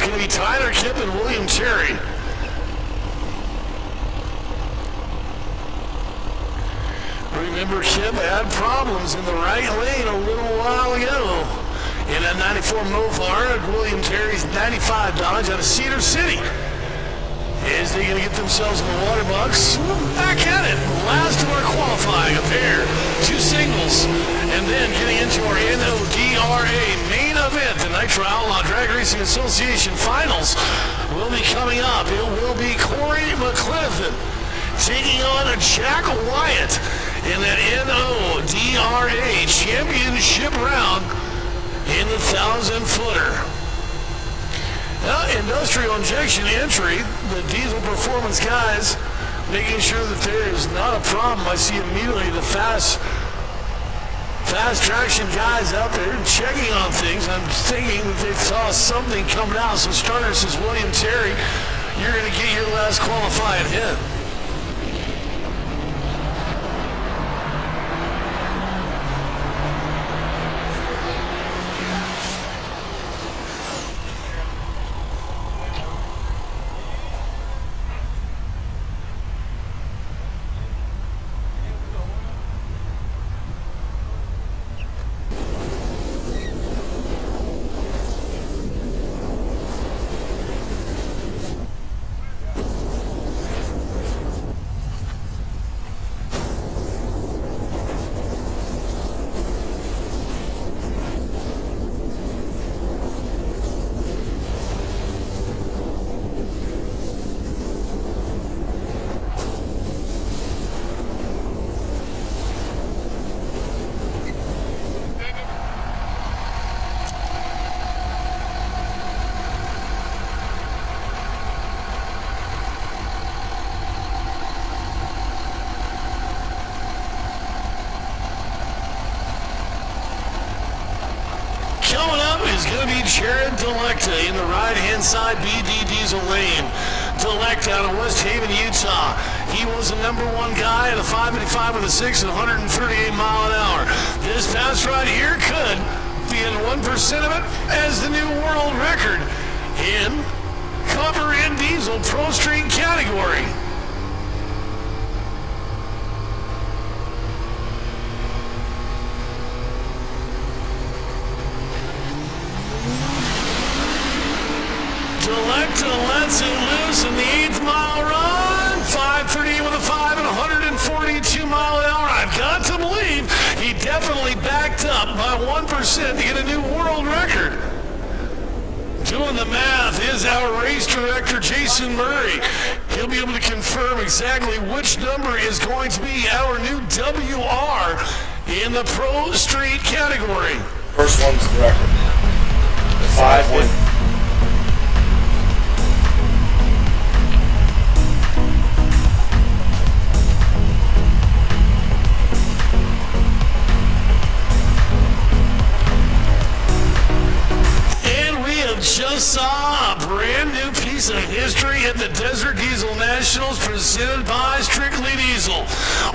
is going to be Tyler Kipp and William Terry. Remember, Kipp had problems in the right lane a little while ago. In a 94 Mopar, William Terry's 95 Dodge out of Cedar City. Is they going to get themselves in the water box? Back at it. Last of our qualifying, a pair, 2 singles, and then getting into our NODRA main event, the Nitro Out Law Drag Racing Association Finals will be coming up. It will be Corey McClellan taking on a Jack Wyatt in that NODRA championship round in the 1,000-footer. Now, industrial injection entry, the diesel performance guys making sure that there is not a problem. I see immediately the fast traction guys out there checking on things. I'm thinking that they saw something coming out. So starter says, William Terry, you're going to get your last qualifying hit. Jared Delecta in the right-hand side BD Diesel lane. Delecta out of West Haven, Utah. He was the #1 guy at a 585 with a 6 at 138 mile an hour. This pass right here could be in 1% of it as the new world record in Copper and Diesel Pro Street category. Delecta lets it loose in the 8th mile run. 5:38 with a 5 and 142 mile an hour. I've got to believe he definitely backed up by 1% to get a new world record. Doing the math is our race director, Jason Murray. He'll be able to confirm exactly which number is going to be our new WR in the Pro Street category. First one's the record. The 5 just saw a brand new piece of history at the Desert Diesel Nationals presented by Strictly Diesel.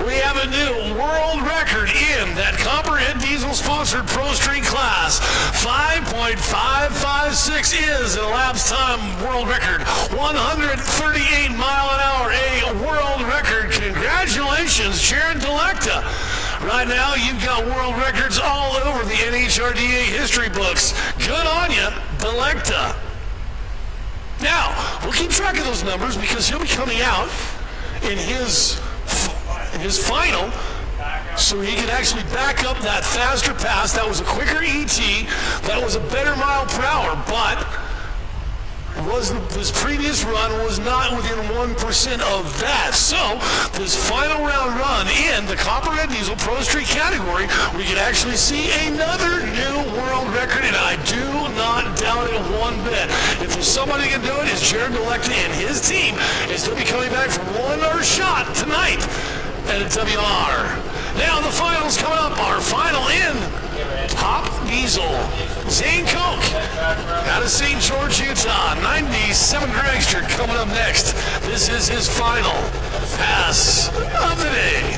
We have a new world record in that Copperhead Diesel sponsored Pro Street class. 5.556 is an elapsed time world record. 138 mile an hour, a world record. Congratulations, Jared Delecta. Right now, you've got world records all over the NHRDA history books. Good on you, Delecta. Now, we'll keep track of those numbers because he'll be coming out in his final, so he can actually back up that faster pass. That was a quicker ET. That was a better mile per hour, but this previous run was not within 1% of that. So this final round run in the Copperhead Diesel Pro Street category, we can actually see another new world record, and I do not doubt it one bit. If there's somebody who can do it, it's Jared Delecta and his team. Is they'll be coming back for one more shot tonight at a WR. Now the finals coming up. Our final in Top Diesel. Zane Koch out of St. George, Utah. 97 dragster coming up next. This is his final pass of the day.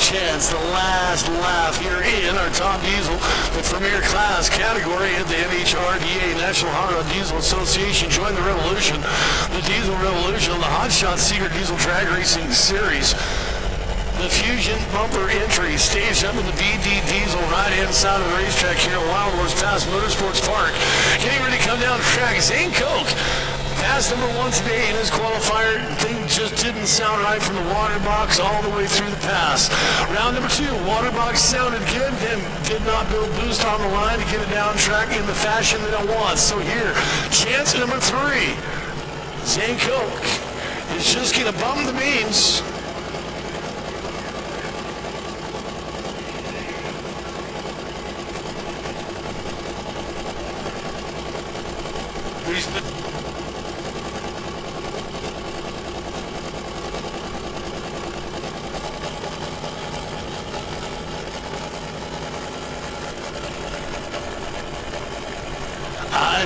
chance, the last laugh here in our top diesel, the premier class category at the NHRDA, National Hot Rod Diesel Association. Join the revolution, the diesel revolution, the Hot Shot Secret Diesel Drag Racing Series. The Fusion bumper entry staged up in the BD Diesel right-hand side of the racetrack here at Wild Horse past Motorsports Park. Getting ready to come down the track, Zane Koch. Pass number 1 today in his qualifier. Thing just didn't sound right from the water box all the way through the pass. Round number 2, water box sounded good, then did not build boost on the line to get it down track in the fashion that it wants. So here, chance number 3. Zane Koch is just going to bum the beans.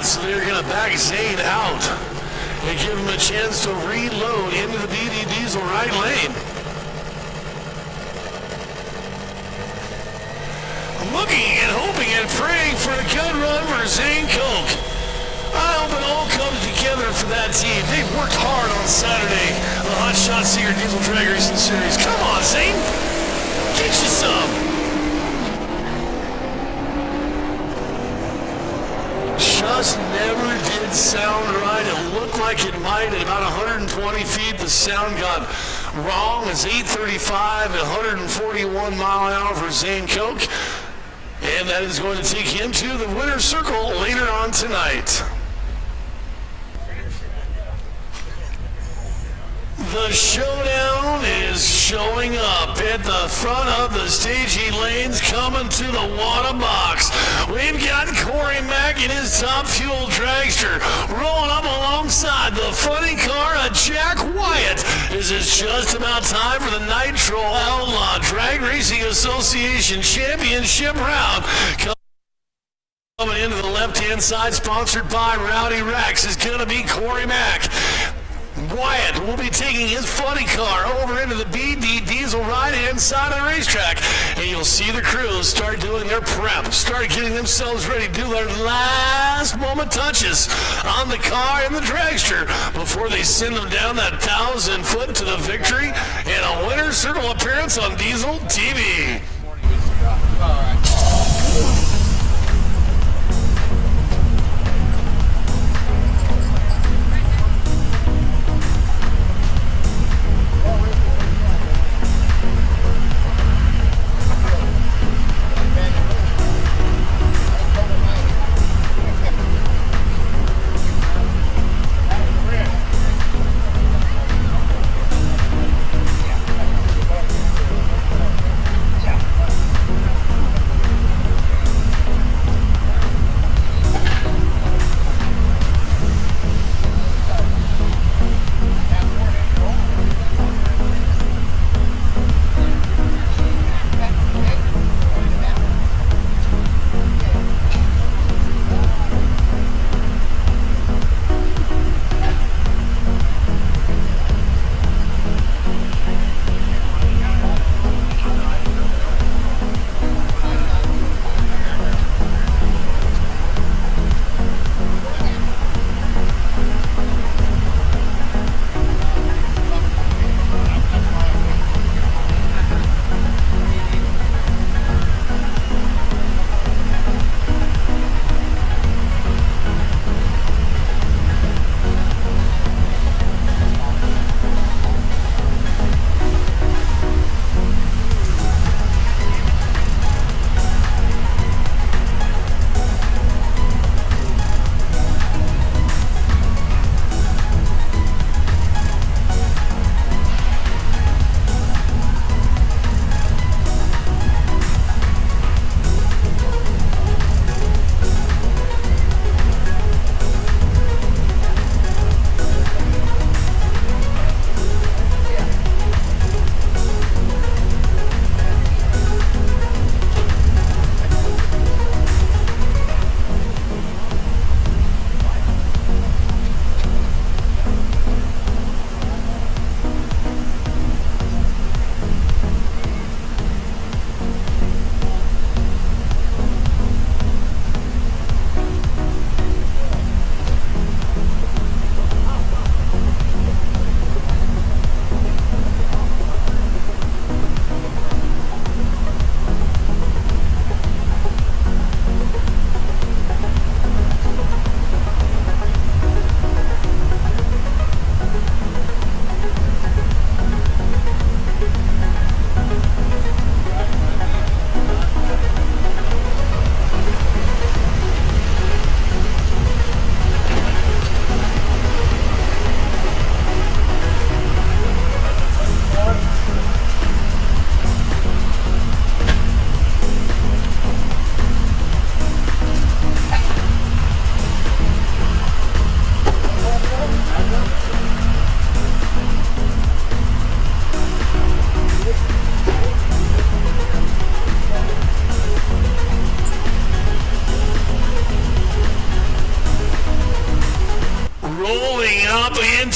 So they're going to back Zane out and give him a chance to reload into the BD Diesel right lane. Looking and hoping and praying for a good run for Zane Koch. I hope it all comes together for that team. They've worked hard on Saturday, the Hot Shot Secret Diesel Drag Racing Series. Come on, Zane. Get you some. Just never did sound right. It looked like it might at about 120 feet. The sound got wrong. It's 8:35 at 141 mile an hour for Zane Koch. And that is going to take him to the winner's circle later on tonight. The showdown is showing up at the front of the stagey lanes, coming to the water box. We've got Corey Mack in his top fuel dragster rolling up alongside the funny car of Jack Wyatt. Is it just about time for the Nitro Out Law Drag Racing Association Championship round? Coming into the left-hand side, sponsored by Rowdy Rex, is going to be Corey Mack. Wyatt will be taking his funny car over into the BD Diesel right-hand side of the racetrack. And you'll see the crews start doing their prep, start getting themselves ready to do their last moment touches on the car and the dragster before they send them down that 1,000-foot to the victory and a winner's circle appearance on Diesel TV.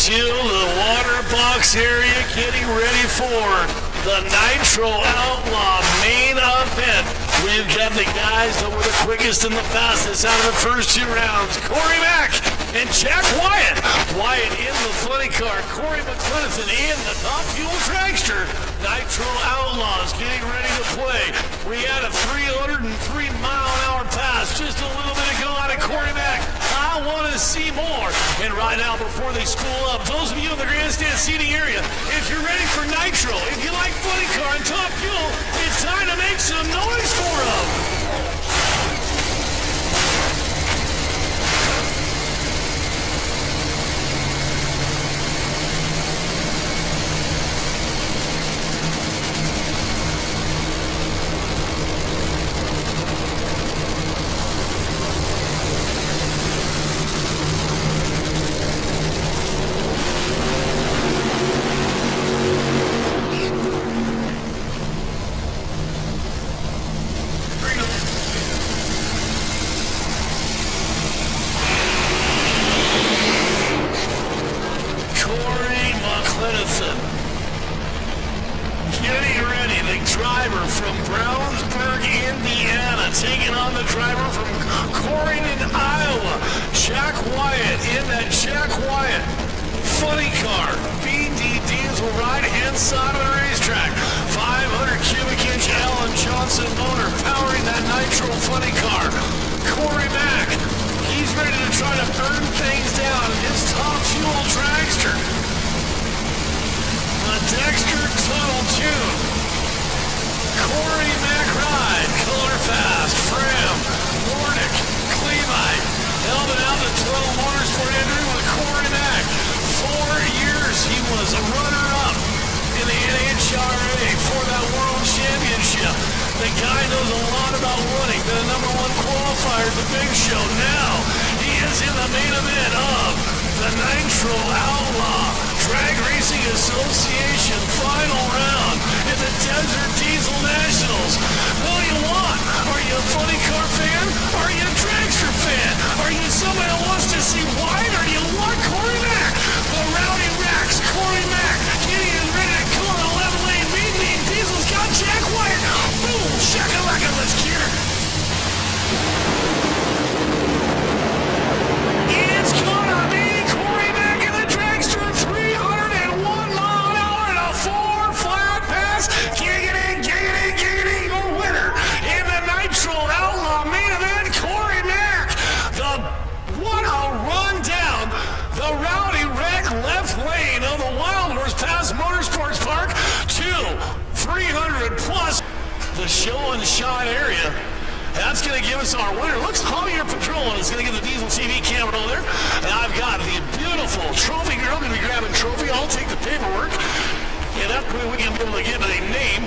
into the water box area, getting ready for the Nitro Outlaw main event. We've got the guys that were the quickest and the fastest out of the first 2 rounds. Corey Mack and Jack Wyatt. Wyatt in the funny car. Corey McClinton in the Top Fuel Dragster. Nitro Outlaws getting ready to play. We had a 303-mile-an-hour pass just a little bit ago out of Corey Mack. I want to see more. And right now, before they spool up, those of you in the grandstand seating area, if you're ready for Nitro, if you like funny car and Top Fuel, it's time to make some noise for them. Getting ready, the driver from Brownsburg, Indiana, taking on the driver from Corydon, Iowa, Jack Wyatt in that Jack Wyatt funny car, BD diesel right-hand side of the racetrack, 500 cubic inch Allen Johnson motor powering that Nitro funny car. Corey Mack, he's ready to try to burn things down in his Top Fuel Dragster. The Dexter Tunnel Tune. Corey Mack ride. Color Fast. Fram. Warnick. Clevite. Helmet out the 12 Motorsport entry with Corey Mack. 4 years he was a runner-up in the NHRA for that World Championship. The guy knows a lot about running. Been a #1 qualifier at the Big Show. Now he is in the main event of the Nitro Outlaw Drag Racing Association final round in the Desert Diesel Nationals. What do you want? Are you a funny car fan? Are you a dragster fan? Are you somebody that wants to see White? Or do you want Corey Mack? The Rowdy Racks, Corey Mack, getting in ready to come on the left lane. Mean Diesel's got Jack White. Boom, shakalaka, let's get it. It's gonna be Corey Mack in the dragster, 301 mile an hour and a 4 flat pass. Giggity, your winner in the Nitro Outlaw main event, Corey Mack. What a run down the Rowdy Wreck left lane of the Wild Horse Pass Motorsports Park to 300 plus the show and shine area. That's going to give us our winner. Looks Javier Patrolman is going to get the Diesel TV camera over there. And I've got the beautiful trophy girl going to be grabbing trophy. I'll take the paperwork. And that way we can be able to get a name.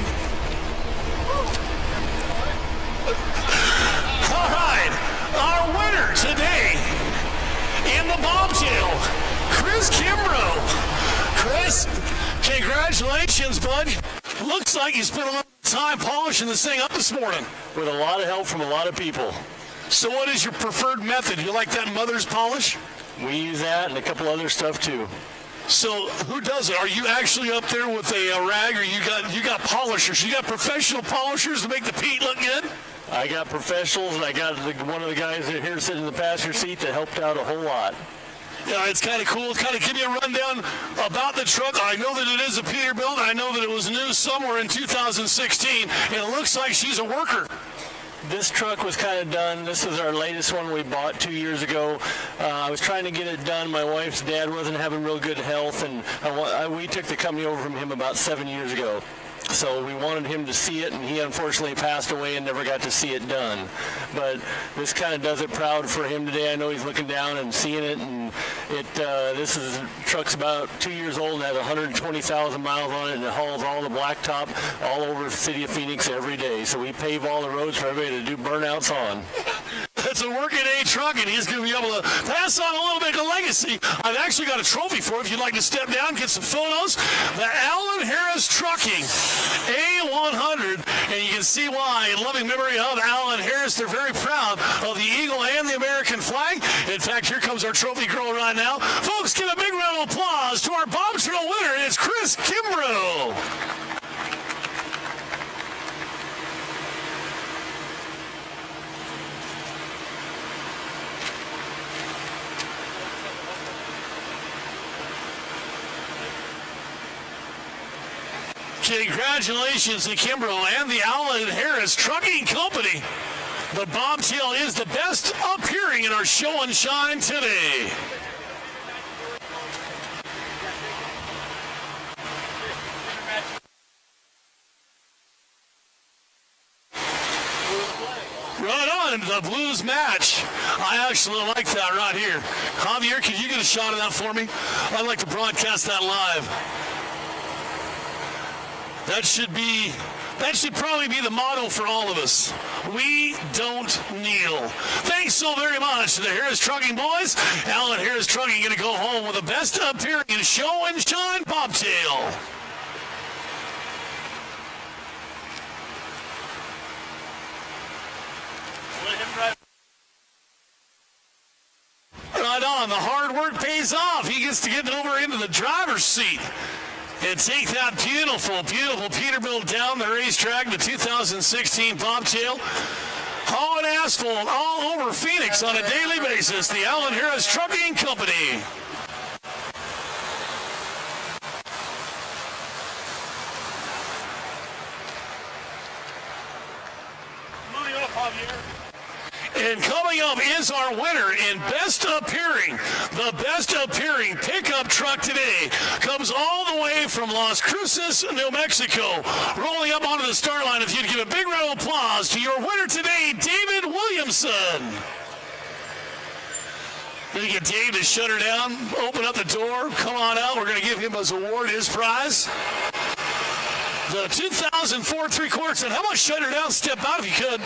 All right. Our winner today in the bobtail, Chris Kimbrough. Chris, congratulations, bud. Looks like you spent a lot of time polishing this thing up this morning. With a lot of help from a lot of people. So what is your preferred method? You like that mother's polish? We use that and a couple other stuff too. So who does it? Are you actually up there with a rag, or you got polishers? You got professional polishers to make the paint look good? I got professionals, and I got one of the guys here sitting in the passenger seat that helped out a whole lot. Yeah, it's kind of cool. Kind of give me a rundown about the truck. I know that it is a Peterbilt. I know that it was new somewhere in 2016, and it looks like she's a worker. This truck was kind of done. This is our latest one we bought 2 years ago. I was trying to get it done. My wife's dad wasn't having real good health, and we took the company over from him about 7 years ago. So we wanted him to see it, and he unfortunately passed away and never got to see it done. But this kind of does it proud for him today. I know he's looking down and seeing it, and this truck's about 2 years old and has 120,000 miles on it, and it hauls all the blacktop all over the city of Phoenix every day. So we pave all the roads for everybody to do burnouts on. It's a working A truck, and he's going to be able to pass on a little bit of legacy. I've actually got a trophy for it if you'd like to step down, get some photos. The Alan Harris Trucking A 100, and you can see why. In loving memory of Alan Harris, they're very proud of the Eagle and the American flag. In fact, here comes our trophy girl right now. Folks, give a big round of applause to our bobtail winner. It's Chris Kimbrough. Congratulations to Kimbrough and the Alan Harris Trucking Company. The bobtail is the best appearing in our show and shine today. Right on, the Blues match. I actually like that right here. Javier, could you get a shot of that for me? I'd like to broadcast that live. That should probably be the motto for all of us. We don't kneel. Thanks so very much to the Harris Trucking boys. Alan Harris Trucking going to go home with the best appearing in show and shine bobtail. Right on, the hard work pays off. He gets to get over into the driver's seat and take that beautiful, beautiful Peterbilt down the racetrack, the 2016 bobtail. Hauling asphalt all over Phoenix on a daily basis. The Alan Harris Trucking Company. Moving up, Javier. And coming up is our winner in best appearing. The best appearing pickup truck today comes all the way from Las Cruces, New Mexico. Rolling up onto the start line, if you'd give a big round of applause to your winner today, David Williamson. Going to get Dave to shut her down, open up the door, come on out. We're going to give him his award, his prize. The 2004 3/4 ton. How about shut her down, step out if you could.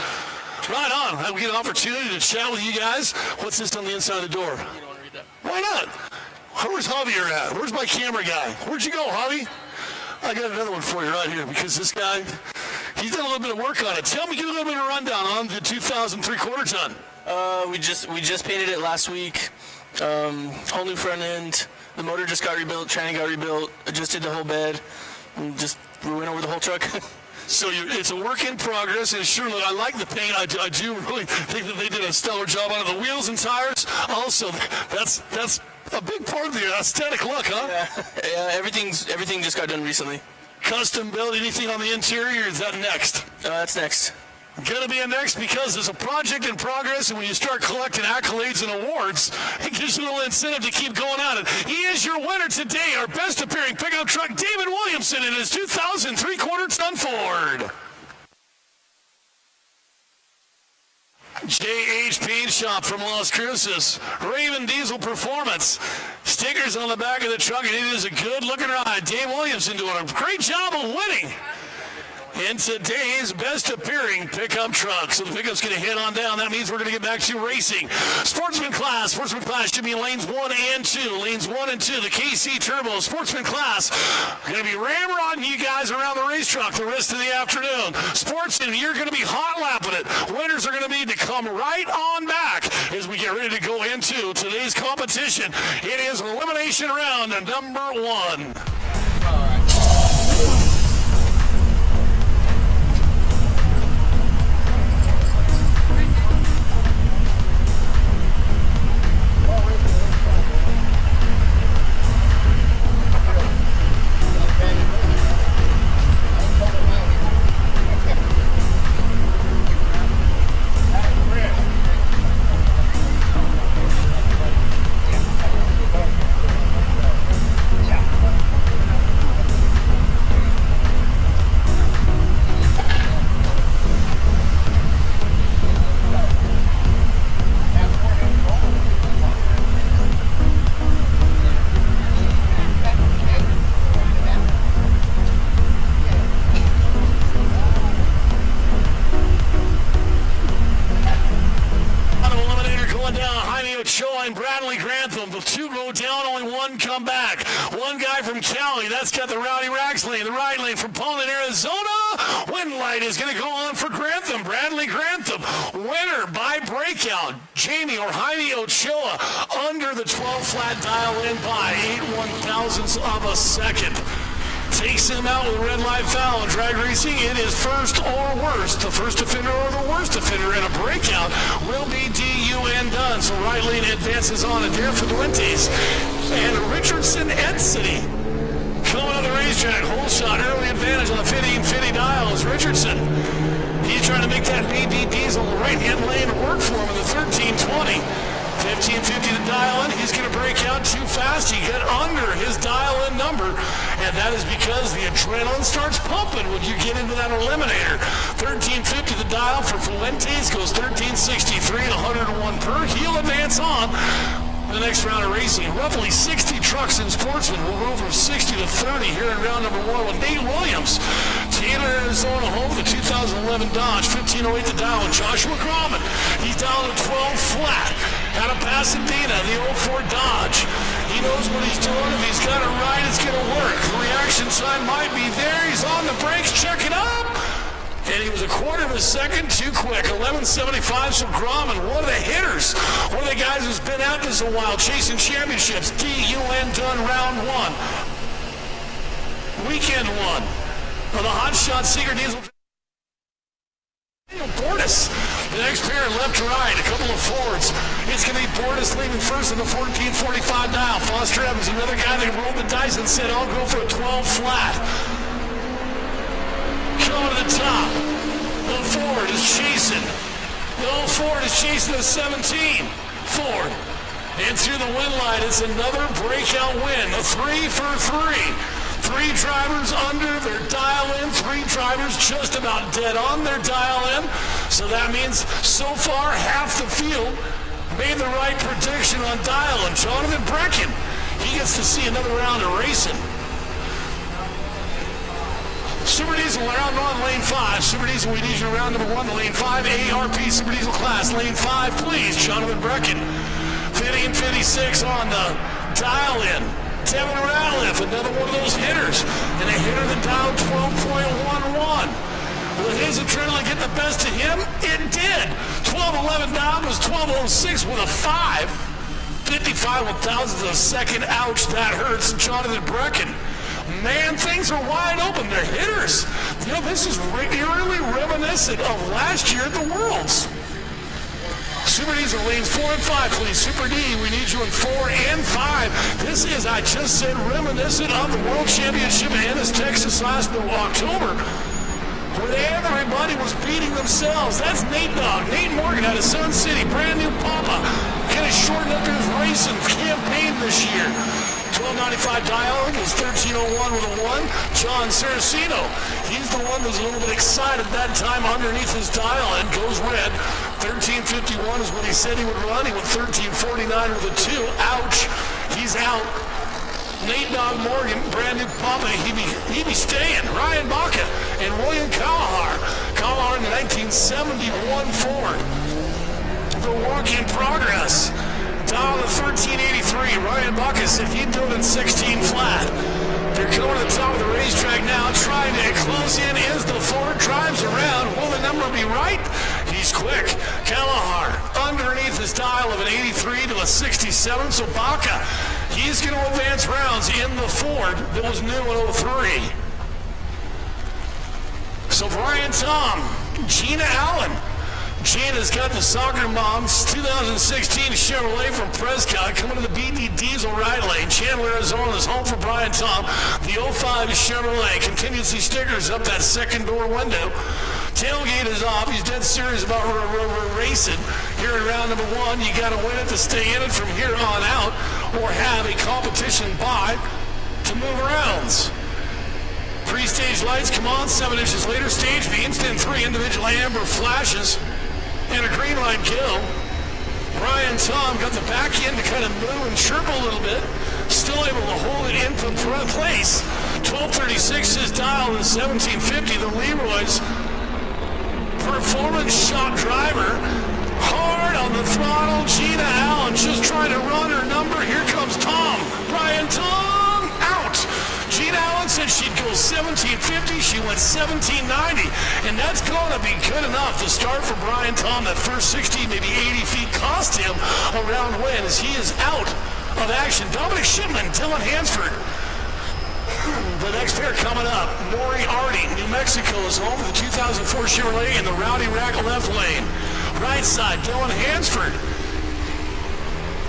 Right on. We get an opportunity to chat with you guys. What's this on the inside of the door? You don't want to read that. Why not? Where's Javier at? Where's my camera guy? Where'd you go, Javi? I got another one for you right here because this guy, he's done a little bit of work on it. Tell me, give a little bit of a rundown on the 2003 3/4 ton. We just painted it last week. Whole new front end. The motor just got rebuilt. Tranny got rebuilt. Adjusted the whole bed. And just went over the whole truck. So it's a work in progress, and sure, look, I like the paint. I do really think that they did a stellar job on it. The wheels and tires, also, that's a big part of the aesthetic look, huh? Yeah, everything just got done recently. Custom built, anything on the interior, or is that next? That's next. Gonna be a next because there's a project in progress, and when you start collecting accolades and awards, it gives you a little incentive to keep going at it. He is your winner today, our best appearing pickup truck, David Williamson, in his 2003 3/4 ton Ford. JH Paint Shop from Las Cruces. Raven Diesel Performance. Stickers on the back of the truck, and it is a good-looking ride. Dave Williamson doing a great job of winning in today's best appearing pickup truck. So the pickup's going to head on down. That means we're going to get back to racing. Sportsman Class should be in lanes 1 and 2. Lanes 1 and 2, the KC Turbo. Sportsman Class going to be ramrodding you guys around the racetrack the rest of the afternoon. Sportsman, you're going to be hot lapping it. Winners are going to need to come right on back as we get ready to go into today's competition. It is elimination round number 1. Come back. One guy from Cali, that's got the Rowdy Rax lane. The right lane from Poland, Arizona. night is going to go on for Grantham. Bradley Grantham, winner by breakout. Jamie or Jaime Ochoa under the 12 flat dial in by 8/1000ths of a second. Takes him out with a red light foul in drag racing. It is first or worst. The first offender or the worst offender in a breakout will be D.U.N. done. So right lane advances on Adair Fuentes and Richardson Edsity. Coming on the racetrack, whole shot, early advantage on the 1550 dial is Richardson. He's trying to make that BB Diesel right-hand lane work for him in the 1320. 1550 to dial in. He's going to break out too fast. He got under his dial-in number, and that is because the adrenaline starts pumping when you get into that eliminator. 1350 the dial for Fuentes goes 1363 to 101 per. He'll advance on the next round of racing. Roughly 60 trucks and Sportsman will go from 60 to 30 here in round number 1 with Nate Williams. Chandler, Arizona, home the 2011 Dodge. 1508 to dial with Joshua Grauman. He's down to 12 flat. Out of Pasadena, the 04 Dodge. He knows what he's doing. If he's got it right, it's going to work. The reaction time might be there. He's on the brakes. Check it up. And he was a quarter of a second too quick. 11:75. So Grauman, one of the hitters, one of the guys who's been out this a while, chasing championships. D.U.N. done round 1. Weekend 1. For the Hot Shot Secret Diesel. Bordas, the next pair left to right, a couple of Fords. It's going to be Bordas leaving first in the 1445 dial. Foster Evans, another guy that rolled the dice and said, I'll go for a 12 flat. Coming to the top. The Ford is chasing. The old Ford is chasing the 17 Ford. And through the wind line, it's another breakout win. A 3 for 3. 3 drivers under their dial-in, 3 drivers just about dead on their dial-in. So that means so far half the field made the right prediction on dial-in. Jonathan Brecken, he gets to see another round of racing. Super Diesel round 1, lane 5. Super Diesel, we need you round number 1 to lane 5. ARP Super Diesel class, lane 5, please. Jonathan Brecken. 50 and 56 on the dial-in. Devin Ratliff, another one of those hitters, and a hitter that dialed 12.11. Will his adrenaline get the best of him? It did. 12.11 down was 12.06 with a 5. 55/1000ths of a second. Ouch, that hurts. Jonathan Brecken. Man, things are wide open. They're hitters. You know, this is eerily reminiscent of last year at the Worlds. Super Diesel lanes 4 and 5, please. Super D, we need you in 4 and 5. This is, I just said, reminiscent of the World Championship in Ennis, Texas last October, where everybody was beating themselves. That's Nate Dogg. Nate Morgan out of Sun City, brand new Papa. Kind of shortened up his racing campaign this year. 1295 dialogue is 1301 with a 1. John Saracino, he's the one who's a little bit excited that time underneath his dial and goes red. 1351 is what he said he would run. He went 1349 with a 2. Ouch, he's out. Nate Dogg Morgan, brand new Papa, he be staying. Ryan Baca and William Kalahar. Kalahar in the 1971 Ford. The work in progress. Down to 1383. Ryan Baca said he'd do it in 16 flat. They're coming to the top of the racetrack now, trying to close in as the Ford drives around. Will the number be right? He's quick. Kalahar underneath his dial of an 83 to a 67. So Baca, he's going to advance rounds in the Ford that was new in 03. So Brian Tom, Gina Allen. Gina's got the soccer mom's 2016 Chevrolet from Prescott coming to the BD Diesel right lane. Chandler, Arizona is home for Brian Tom. The 05 is Chevrolet. Contingency stickers up that second door window. Tailgate is off. He's dead serious about racing. Here in round number 1, you got to win it to stay in it from here on out, or have a competition buy to move rounds. Pre-stage lights come on 7 inches later. Stage beams, then 3 individual amber flashes. And a green light kill. Brian Tom got the back end to kind of move and chirp a little bit. Still able to hold it in place. 1236 is dialed in 1750. The Leroy's performance shot driver. Hard on the throttle. Gina Allen just trying to run her number. Here comes Tom. Brian Tom out. Gina Allen said she'd go 1750. She went 1790. And that's going to be good enough to start for Brian Tom. That first 60, maybe 80 feet cost him a round win as he is out of action. Dominic Shipman, Dylan Hansford. The next pair coming up, Moriarty, New Mexico is home for the 2004 Chevrolet in the Rowdy Rack left lane. Right side, Dylan Hansford.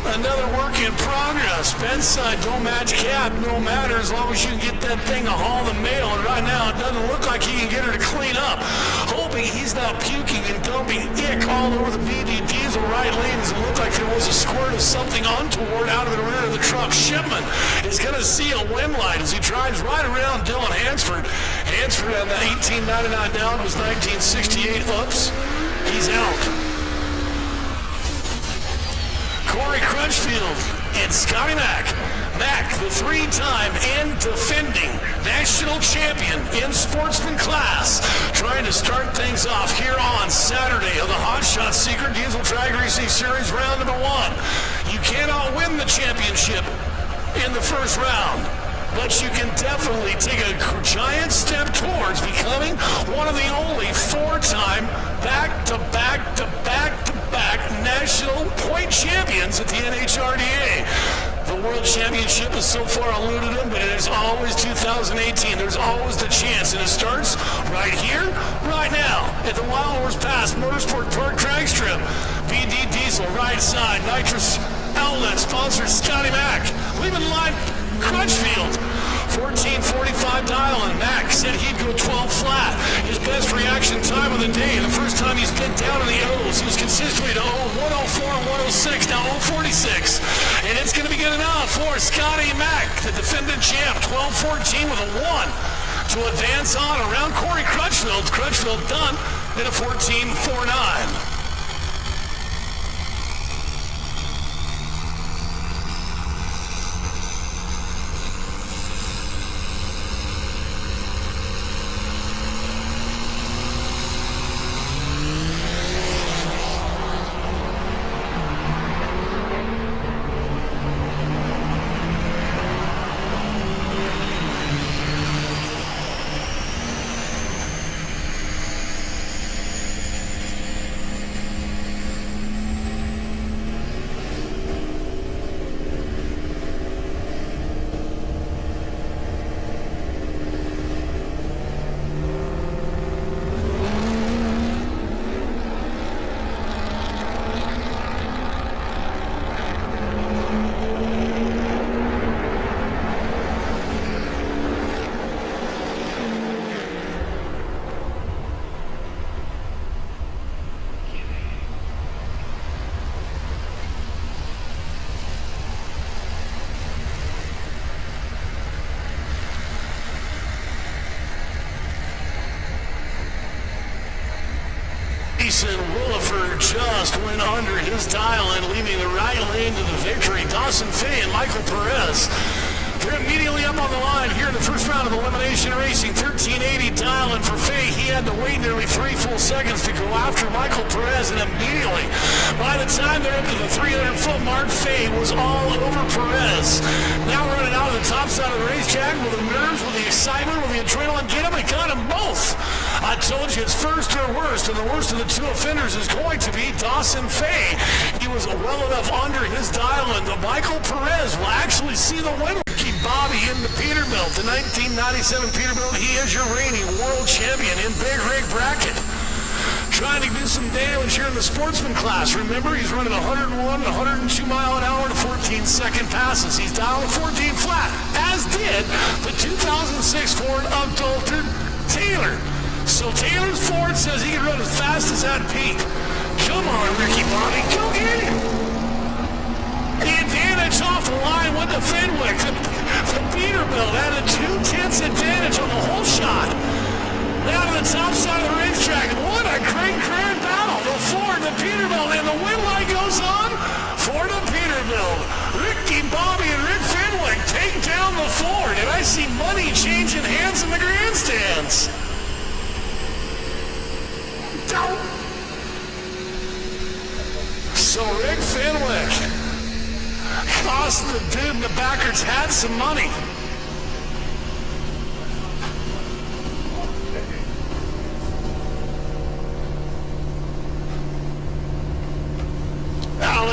Another work in progress. Ben's side, don't match cap, no matter as long as you can get that thing to haul the mail. And right now, it doesn't look like he can get her to clean up. Hoping he's not puking and dumping ick all over the BD Diesel right lane. Doesn't look like there was a squirt of something untoward out of the rear of the truck. Shipman is going to see a wind light as he drives right around Dylan Hansford. Hansford on the 1899 down was 1968 ups. He's out. Corey Crutchfield and Scotty Mack. Mack, the three-time and defending national champion in Sportsman Class, trying to start things off here on Saturday of the Hot Shot Secret Diesel Drag Racing Series round number 1. You cannot win the championship in the first round, but you can definitely take a giant step towards becoming one of the only four-time back-to-back-to-back-to-back national point champions at the NHRDA. The World Championship is so far eluded him, but it is always 2018. There's always the chance, and it starts right here, right now, at the Wild Horse Pass Motorsport Park drag strip. BD Diesel, right side, Nitrous Outlet, sponsor Scotty Mack. Leaving line, Crutchfield. 14:45 dial-in. Mack said he'd go 12 flat. His best reaction time of the day. The first time he's been down in the O's. He was consistently to 104 and 106, now 046. And it's going to be good enough for Scotty Mack, the defendant champ. 12:14 with a 1 to advance on around Corey Crutchfield. Crutchfield done in a 14:49. Williford just went under his dial-in, leaving the right lane to the victory. Dawson Fay and Michael Perez. They're immediately up on the line here in the first round of elimination racing. 1380 dial-in for Fay. He had to wait nearly 3 full seconds to go after Michael Perez, and immediately, by the time they're up to the 300-foot mark, Fay was all over Perez. Now running out of the top side of the racetrack with the nerves, with the excitement, with the adrenaline. Get him, and got them both. I told you it's first or worst, and the worst of the two offenders is going to be Dawson Fay. He was well enough under his dial-in that Michael Perez will actually see the winner. Keep Bobby in the Peterbilt, the 1997 Peterbilt. He is your reigning world champion in Big Rig Bracket. Trying to do some damage here in the Sportsman Class. Remember, he's running 101 and 102 mile an hour to 14-second passes. He's dialed 14 flat, as did the 2006 Ford Untitled Taylor. So Taylor's Ford says he can run as fast as that Pete. Come on, Ricky Bobby, go get him. The advantage off the line with the Fenwick. The Peterbilt had a 2/10 advantage on the whole shot. Now to the top side of the racetrack. What a great battle. The Ford, the Peterbilt, and the wind light goes on for the Peterbilt. Ricky Bobby and Rick Fenwick take down the Ford. And I see money changing hands in the grandstands. So Rick Fenwick cost the dude in the backers had some money.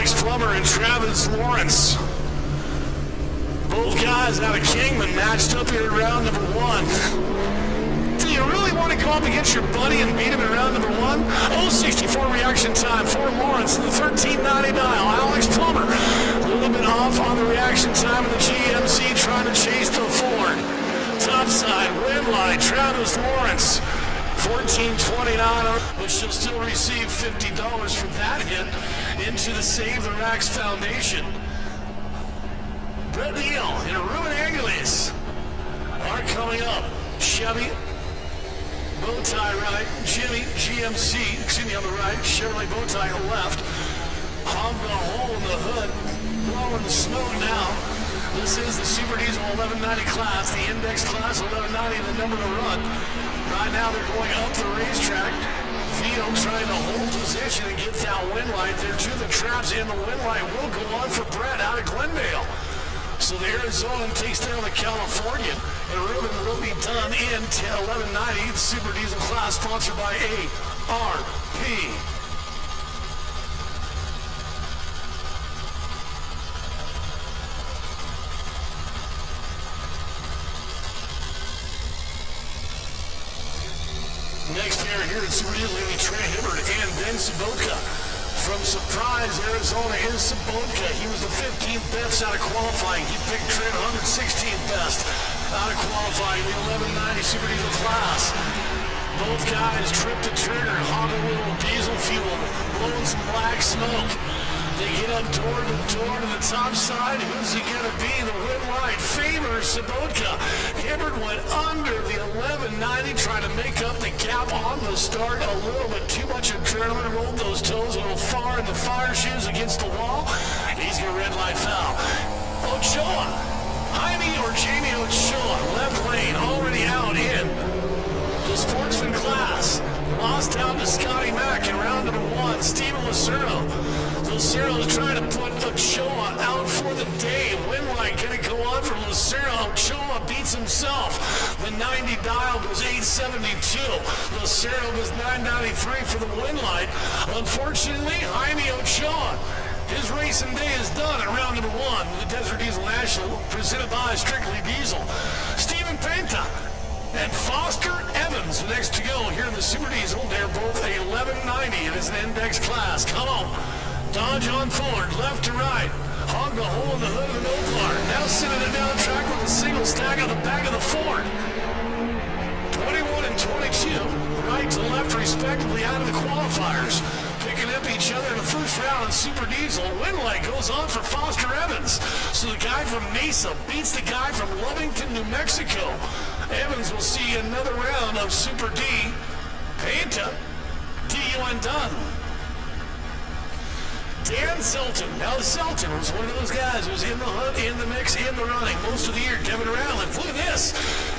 Alex Plummer and Travis Lawrence. Both guys out of Kingman matched up here in round number 1. Do you really want to go up against your buddy and beat him in round number 1? 0.64 reaction time for Lawrence in the 13.90 dial. Alex Plummer a little bit off on the reaction time of the GMC, trying to chase the Ford. Topside, Windlight, Travis Lawrence, 14.29, but she'll still receive $50 for that hit into the Save the Racks Foundation. Brett Neal and Ruben Angeles are coming up. Chevy, Bowtie right, Jimmy, GMC, excuse me, on the right, Chevrolet Bowtie on the left. Hog the hole in the hood, blowing the smoke now. This is the Super Diesel 1190 class, the Index class 1190, the number to run. Right now they're going up the racetrack. Vito trying to hold position and get that wind light. There to the traps, and the wind light will go on for Brett out of Glendale. So the Arizona takes down the Californian, and Ruben will be done in 1190, the Super Diesel class, sponsored by ARP. Next pair here at Super Diesel will be Trey Hibbert and Ben Sabotka. From Surprise, Arizona is Sabotka. He was the 15th best out of qualifying. He picked Trent 116th best out of qualifying in the 1190 Super Diesel class. Both guys tripped the trigger, hog a little diesel fuel, blowing some black smoke. They get up door to the top side. Who's he going to be? The wind light favors Sabotka. Hibbert went under the 1190, trying to make up the gap on the start. A little bit too much adrenaline, rolled those toes a little far in the fire shoes against the wall. He's going to red light foul. Ochoa, Jaime or Jamie Ochoa, left lane, already out in the Sportsman class. Lost out to Scotty Mack in round number 1. Steven Lucero. Lucero's trying to put Ochoa out for the day. Windlight going to go on for Lucero. Ochoa beats himself. The 90 dial goes 872. Lucero goes 993 for the Windlight. Unfortunately, Jaime Ochoa, his racing day is done at round number 1. The Desert Diesel National, presented by Strictly Diesel. Steven Penta and Foster Evans next to go here in the Super Diesel. They're both a 1190. It is an index class. Come on. Dodge on forward, left to right. Hog the hole in the hood of the Nopar. Now sending it down track with a single stack on the back of the Ford. 21 and 22, right to left respectively out of the qualifiers. Picking up each other in the first round in Super Diesel. Windlight goes on for Foster Evans. So the guy from Mesa beats the guy from Lovington, New Mexico. Evans will see another round of Super D. Panta, D.U.N. done. Dan Selton. Now Selton was one of those guys who was in the hunt, in the mix, in the running most of the year. Devin Ratliff. Look at this.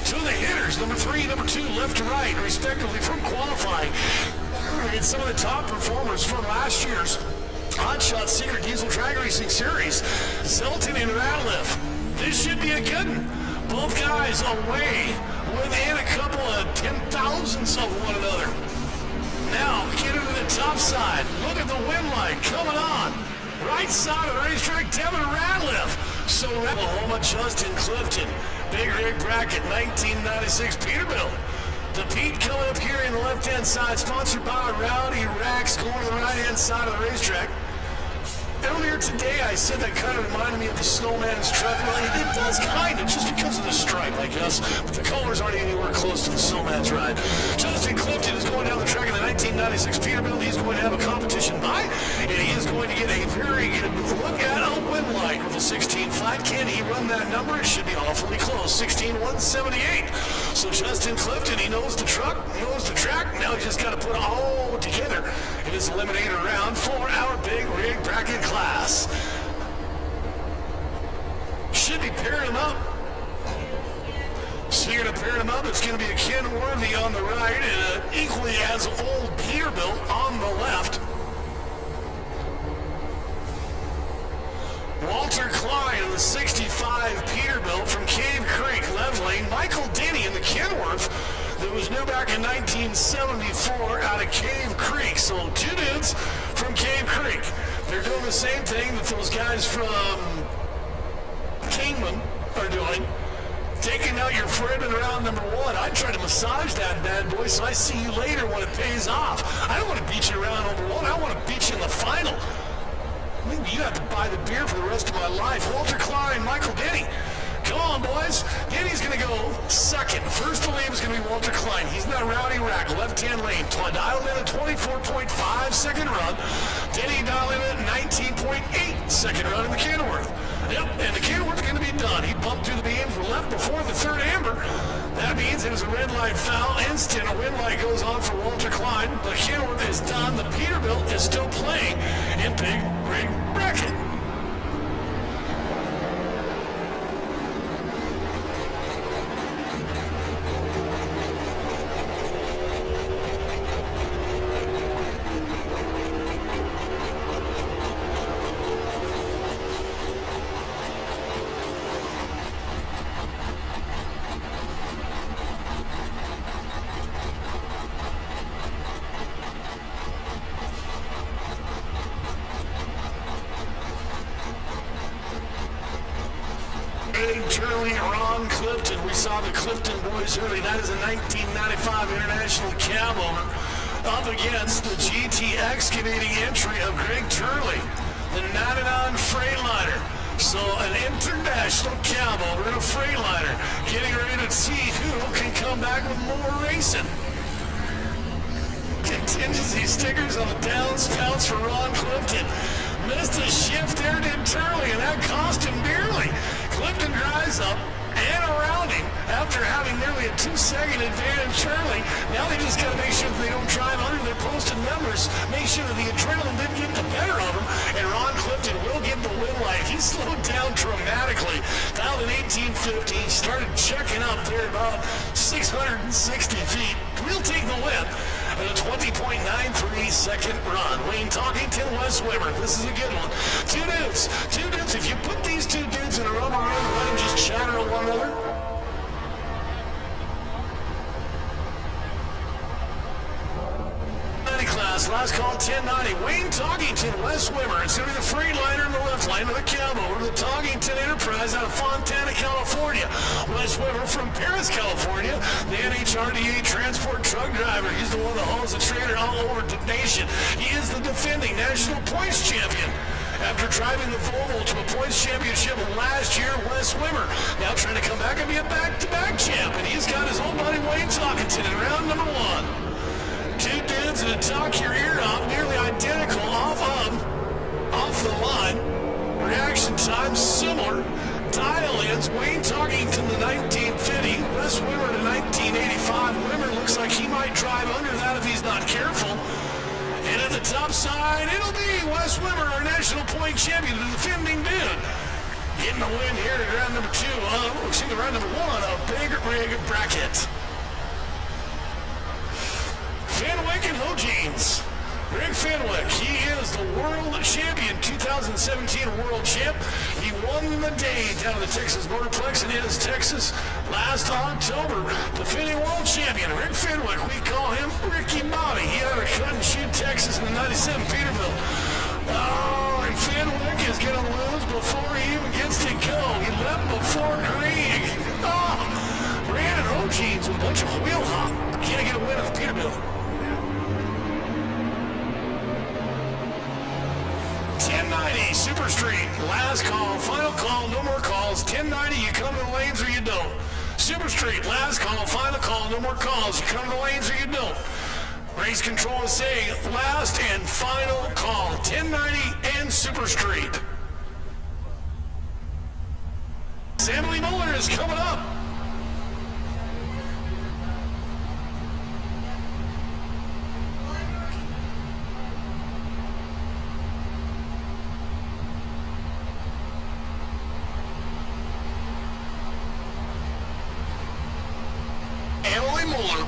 Two of the hitters, number 3, number 2, left to right, respectively from qualifying. And some of the top performers from last year's Hot Shot Secret Diesel Drag Racing Series. Selton and Ratliff. This should be a good one. Both guys away within a couple of 10,000ths of one another. Now, get into the top side. Look at the wind light coming on. Right side of the racetrack, Devin Ratliff. So Oklahoma, Justin Clifton. Big rig bracket, 1996 Peterbilt. The Pete coming up here in the left-hand side, sponsored by Rowdy Racks, going to the right-hand side of the racetrack. Earlier today, I said that kind of reminded me of the Snowman's truck. Well, it does kind of, just because of the stripe, I guess. But the colors aren't anywhere close to the Snowman's ride. Justin Clifton is going down the track in the 1996 Peterbilt. He's going to have a competition by, and he is going to get a very good look at a wind light with a 16 flat. Can he run that number? It should be awfully close. 16,178. So Justin Clifton, he knows the truck, knows the track. Now he's just got to put it all together in his eliminator round for our big rig bracket class. Should be pairing them up. Speaking of pairing them up, it's going to be a Ken Worthy on the right and an equally as old Peterbilt on the left. Walter Klein in the 65 Peterbilt from Cave Creek, left lane. Michael Denny in the Kenworth that was new back in 1974 out of Cave Creek. So two dudes from Cave Creek. They're doing the same thing that those guys from Kingman are doing. Taking out your friend in round number 1. I try to massage that bad boy so I see you later when it pays off. I don't want to beat you around number 1. I want to beat you in the final. Maybe you have to buy the beer for the rest of my life. Walter Klein, Michael Denny. Come on, boys. Denny's going to go second. First to leave is going to be Walter Klein. He's in that rowdy rack, left-hand lane. Dialed in a 24.5 second run. Denny dialed in a 19.8 second run in the Kenworth. Yep, and the Kenworth's going to be done. He bumped through the beams, left before the third amber. That means it was a red light foul. Instant, a wind light goes on for Walter Klein. The Kenworth is done. The Peterbilt is still playing in Big Rig Bracket. Ron Clifton. We saw the Clifton boys early. That is a 1995 International Cab owner up against the GT Excavating entry of Greg Turley, the 99 Freightliner. So an international cab owner and a Freightliner getting ready to see who can come back with more racing. Contingency stickers on the downspouts for Ron Clifton. Missed a shift there, did Turley, and that cost him dearly. Clifton drives up and around him after having nearly a 2-second advantage. Turley, now they just got to make sure that they don't drive under their posted numbers, make sure that the adrenaline didn't get the better of him, and Ron Clifton will get the win light. He slowed down dramatically, dialed in 1850, started checking up there about 660 feet. We'll take the win. A 20.93 second run. Wayne Talkington, Wes Wimmer. This is a good one. Two dudes. If you put these two dudes in a rubber ring, let them just chatter at one another. Class, last call 1090. Wayne Talkington, Wes Wimmer. It's going to be the Freightliner in the left lane with the cab over the Talkington Enterprise out of Fontana, California. Wes Wimmer from Paris, California. The NHRDA transport truck driver. He's the one that hauls the trailer all over the nation. He is the defending national points champion. After driving the Volvo to a points championship last year, Wes Wimmer now trying to come back and be a back-to-back champ. And he's got his old buddy Wayne Talkington in round number 1. Two dudes that talk your ear off, nearly identical off the line. Reaction time similar. Dial-ins, Wayne Talkington to 1950, Wes Wimmer to 1985. Wimmer looks like he might drive under that if he's not careful. And at the top side, it'll be Wes Wimmer, our national point champion, the defending dude. Getting the win here at round number 2, round number 1 of Big Rig Bracket. Fenwick and Hojeans. Greg Fenwick, he is the world champion, 2017 world champ. He won the day down at the Texas Motorplex in Ennis, Texas last October. Defending world champion, Rick Fenwick, we call him Ricky Bobby. He had a cut and shoot Texas in the 97 Peterbilt. Oh, and Fenwick is going to lose before he even gets to go. He left before Greg. Oh, Brandon Hojeans with a bunch of wheel hop. Can't get a win at the Peterbilt. 1090 Super Street, last call, final call, no more calls. 1090, you come to the lanes or you don't. Super Street, last call, final call, no more calls. You come to the lanes or you don't. Race control is saying last and final call. 1090 and Super Street. Emily Muller is coming up.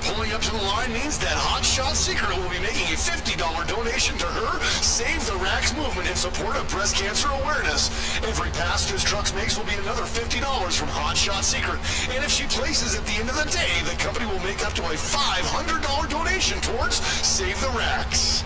Pulling up to the line means that Hot Shot Secret will be making a $50 donation to her Save the Racks movement in support of breast cancer awareness. Every pass this truck makes will be another $50 from Hot Shot Secret. And if she places at the end of the day, the company will make up to a $500 donation towards Save the Racks.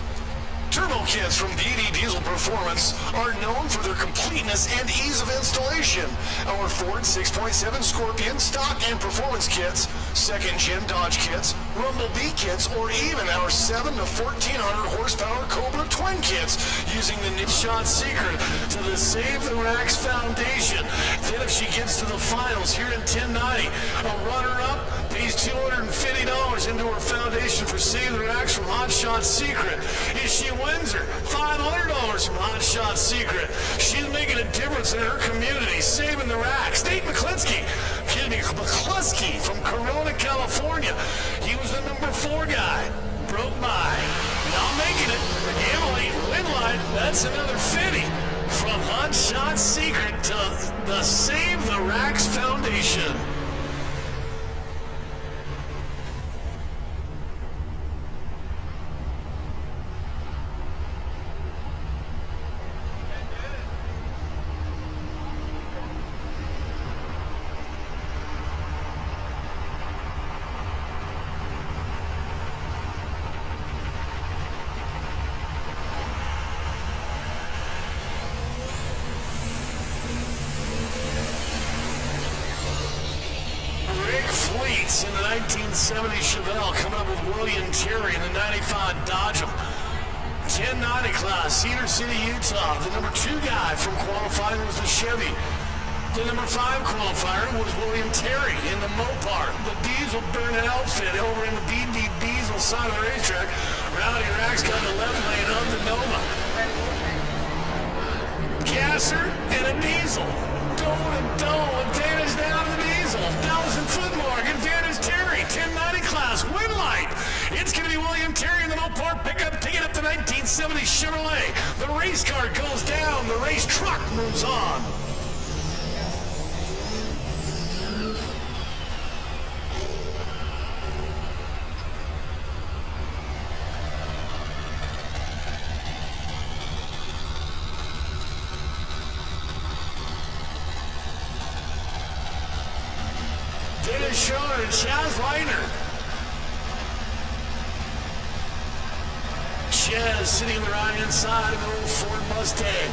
Turbo kits from BD Diesel Performance are known for their completeness and ease of installation. Our Ford 6.7 Scorpion stock and performance kits, second-gen Dodge kits, Rumble B kits, or even our 7 to 1400 horsepower Cobra twin kits using the new shot secret to the Save the Racks Foundation. Then if she gets to the finals here in 1090, a runner-up pays $250 into her foundation for Save the Racks from Hot Shot Secret. If she wins her, $500 from Hot Shot Secret. She's making a difference in her community, saving the racks. Nate McCluskey from Corona, California. He was the number 4 guy. Broke by. Not making it. Emily Winlight, that's another 50 from Hot Shot Secret to the Save the Racks Foundation. In the 1970 Chevelle, coming up with William Terry in the 95 Dodge 1090 class, Cedar City, Utah. The number 2 guy from qualifying was the Chevy. The number 5 qualifier was William Terry in the Mopar. The Diesel Burnout outfit over in the BD Diesel side of the racetrack. Rowdy Racks got the left lane of the Nova. Gasser and a Diesel. Advantage down to the Diesel. 1,000-foot mark. Advantage Terry. 1090 class. Win light. It's going to be William Terry in the Mopar pickup, taking up the 1970 Chevrolet. The race car goes down. The race truck moves on. Schiller and Chaz Leitner. Chaz sitting on the right-hand side of the old Ford Mustang.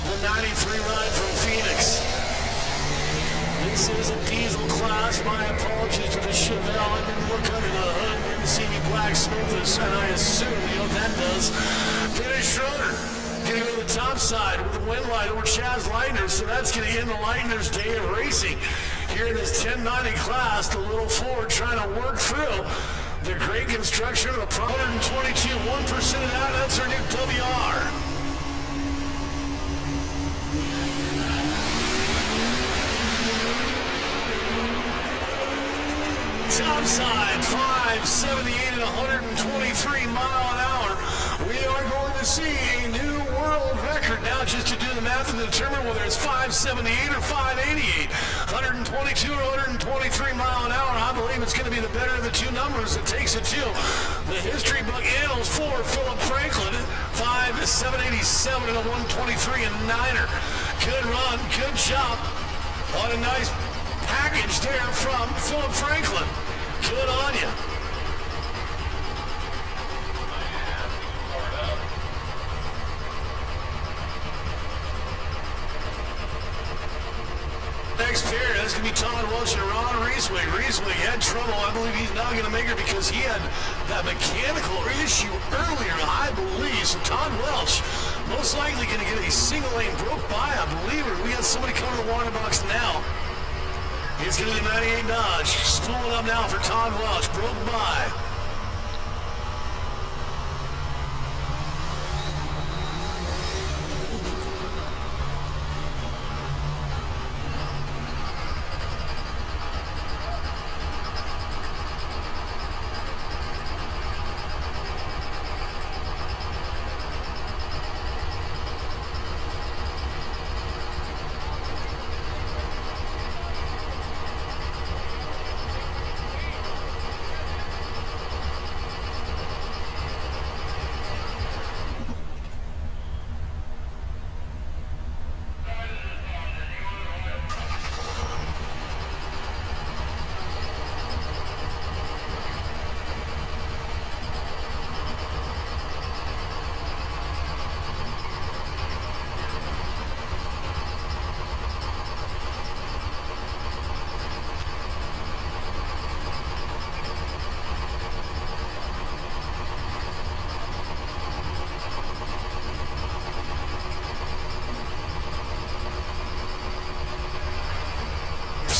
The 93 ride from Phoenix. This is a diesel class. My apologies to the Chevelle. I didn't look under the hood. Didn't see any black smoke, and I assume, what that does. Dennis Schroeder getting to the top side with the wind light over Chaz Leitner, so that's going to end the Leitner's day of racing. Here in this 1090 class, the little Ford trying to work through the great construction of the 122, 1% of that's our new WR. Top side, 578 at 123 mile an hour. We are going to see a new world record now, just to do the math and determine whether it's 578 or 588. 122 or 123 mile an hour. I believe it's going to be the better of the two numbers that takes it to the history book annals for Philip Franklin. 787 and a 123 and 9er. Good run, good chop. What a nice package there from Philip Franklin. Good on you. Next pair, that's going to be Todd Welch and Ron Reeswig. Reeswig had trouble. I believe he's not going to make it because he had that mechanical issue earlier, I believe. So Todd Welch most likely going to get a single lane broke by, I believe. We got somebody coming to the water box now. It's going to be 98 Dodge. Spooling up now for Todd Welch. Broke by.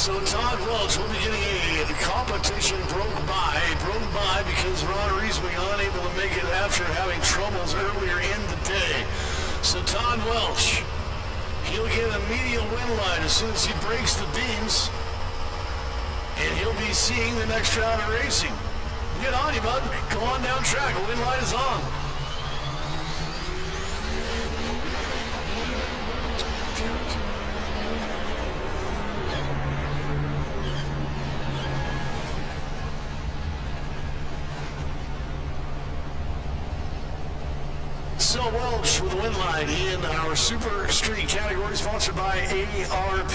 So Todd Welch will be getting a competition broke by because Ron Reese was unable to make it after having troubles earlier in the day. So Todd Welch, he'll get a medial wind line as soon as he breaks the beams, and he'll be seeing the next round of racing. Get on you, bud. Go on down track. The wind line is on. So Welch with the win line in our Super Street category, sponsored by ARP.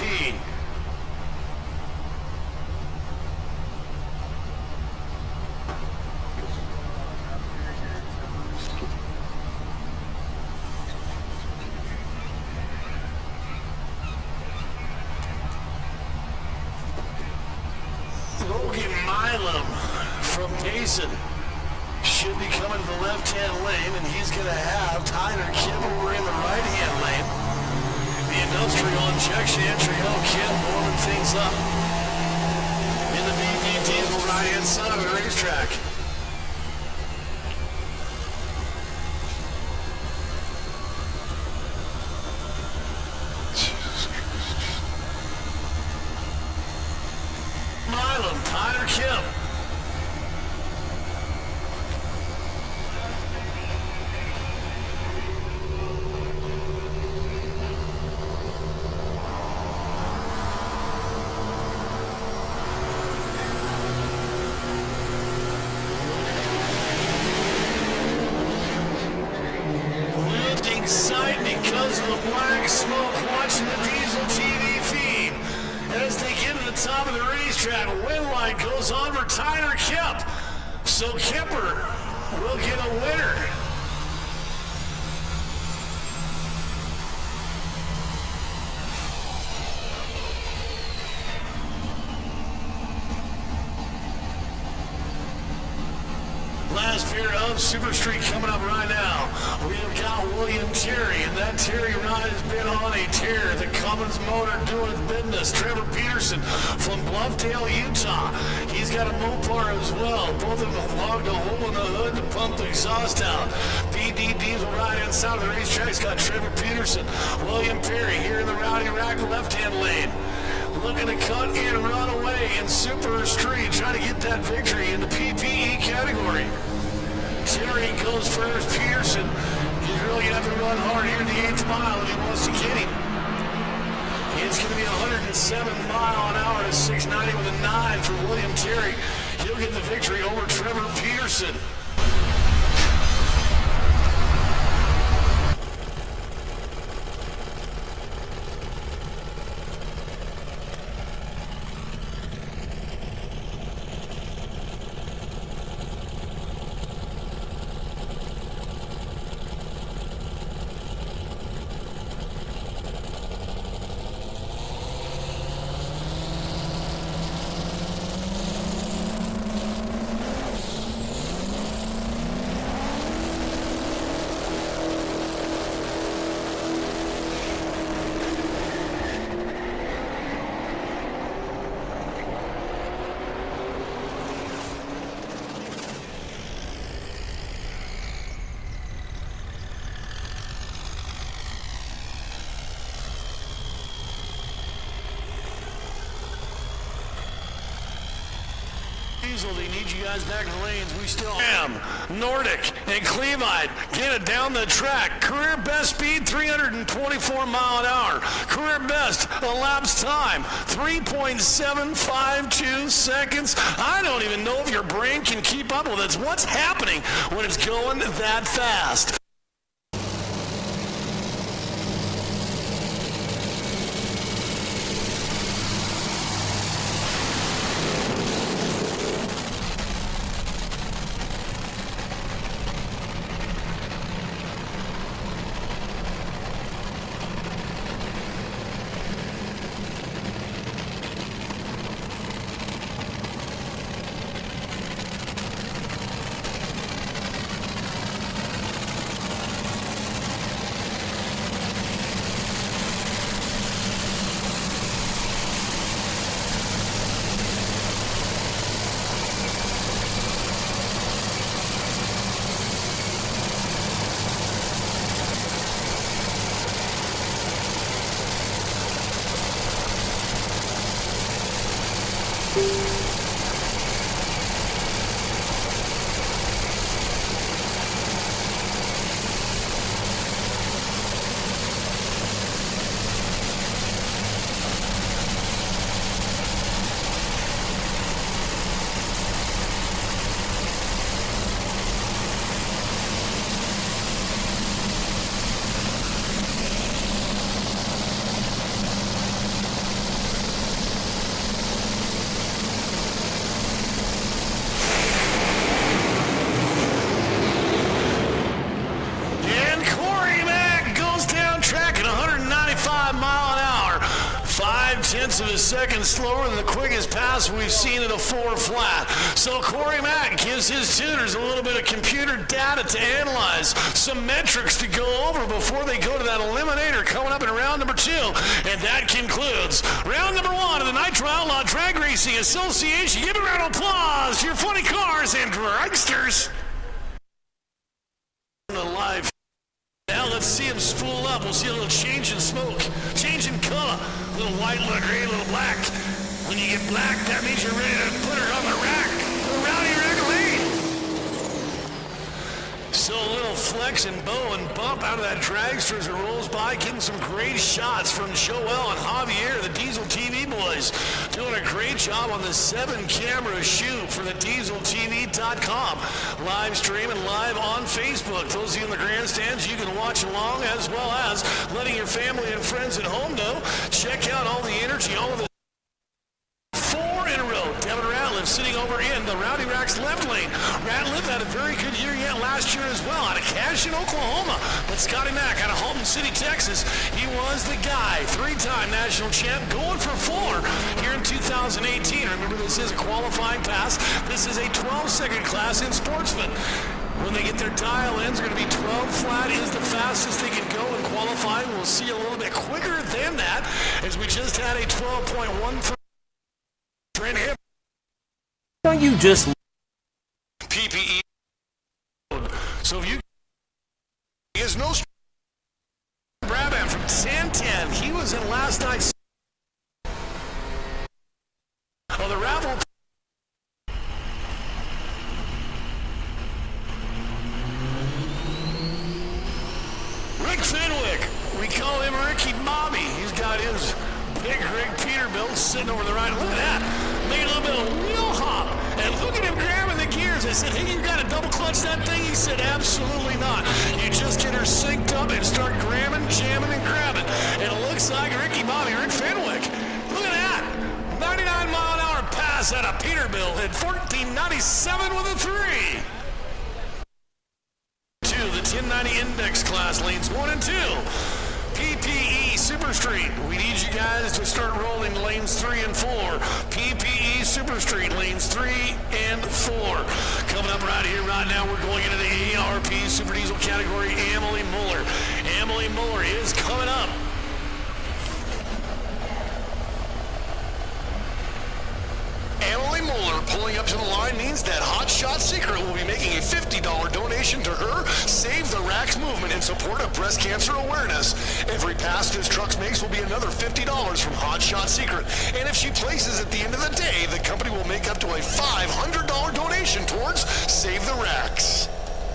Logan Milam from Mason should be coming to the left-hand lane, and he's going to have Tyler Kim over in the right-hand lane. The industrial injection entry, Kim warming things up in the BB Diesel right-hand side of the racetrack. Milam, Tyler Kim. Sight because of the black smoke watching the Diesel TV feed. As they get to the top of the racetrack, wind line goes on for Tyler Kemp. So Kemper will get a winner. Last pair of Super Street coming up right now. We have got William Terry, and that Terry ride has been on a tear. The Cummins motor doing its business. Trevor Peterson from Bluffdale, Utah. He's got a Mopar as well. Both of them have logged a hole in the hood to pump the exhaust out. BD Diesel right inside of the racetrack's got Trevor Peterson. William Terry here in the Rowdy Rack left-hand lane. Looking to cut and run away in Super Street, trying to get that victory in the PPE category. Terry goes first. Peterson, he's really going to have to run hard here in the 8th mile if he wants to get him. It's going to be 107 mile an hour to 690 with a 9 for William Terry. He'll get the victory over Trevor Peterson. They need you guys back in the lanes. We still have Nordic and Cleveland get it down the track. Career best speed, 324 mile an hour. Career best elapsed time, 3.752 seconds. I don't even know if your brain can keep up with it. What's happening when it's going that fast? 9/10 of a second slower than the quickest pass we've seen at a 4 flat. So Corey Mack gives his tuners a little bit of computer data to analyze, some metrics to go over before they go to that eliminator coming up in round number 2. And that concludes round number 1 of the Nitro Outlaw Drag Racing Association. Give a round of applause to your funny cars and dragsters. Live. Now let's see him spool up. We'll see a little change in smoke, change in color. A little white, a little gray, a little black. When you get black, that means you're ready to put her on the rack. The rowdy rack lane. So a little flex and bow and bump out of that dragster as it rolls by, getting some great shots from Joel and Javier, the Diesel TV boys, doing a great job on the 7-camera shoot for the dieseltv.com live stream and live on Facebook. Those of you in the grandstands, you can watch along, as well as letting your family and friends at home know. Check out all the energy, all of the 4 in a row. Devin Ratliff sitting over in the Rowdy Rack's left lane. Ratliff had a very good year yet last year as well, out of Cashion, Oklahoma. But Scotty Mack out of Halton City, Texas, he was the guy. 3-time national champ, going for 4 here in 2018. Remember, this is a qualifying pass. This is a 12-second class in Sportsman. When they get their dial-ins, they're going to be 12 flat is the fastest they can go in qualifying. We'll see a little bit quicker than that, as we just had a 12.13. Don't you just PPE. So if you is no Brabham from Santan, he was in last night's the raffle. Rick Fenwick, we call him Ricky Bobby. He's got his big Rick Peterbilt sitting over the right. Look at that. Made a little bit of wheel hop. And look at him grabbing the gears. I said, hey, you got to double clutch that thing? He said, absolutely not. You just get her synced up and start grabbing, jamming, and grabbing. And it looks like Ricky Bobby, Rick Fenwick. Look at that. 99-mile-an-hour pass out of Peterbilt at 1497 with a 3. The 1090 Index class, lanes 1 and 2. PPE Super Street, we need you guys to start rolling lanes 3 and 4. PPE Super Street, lanes 3 and 4. Coming up right here, right now, we're going into the ARP Super Diesel category. Emily Muller. Emily Muller is coming up. Emily Muller pulling up to the line means that Hot Shot Secret will be making a $50 donation to her Save the Racks movement in support of breast cancer awareness. Every pass this truck makes will be another $50 from Hot Shot Secret. And if she places at the end of the day, the company will make up to a $500 donation towards Save the Racks.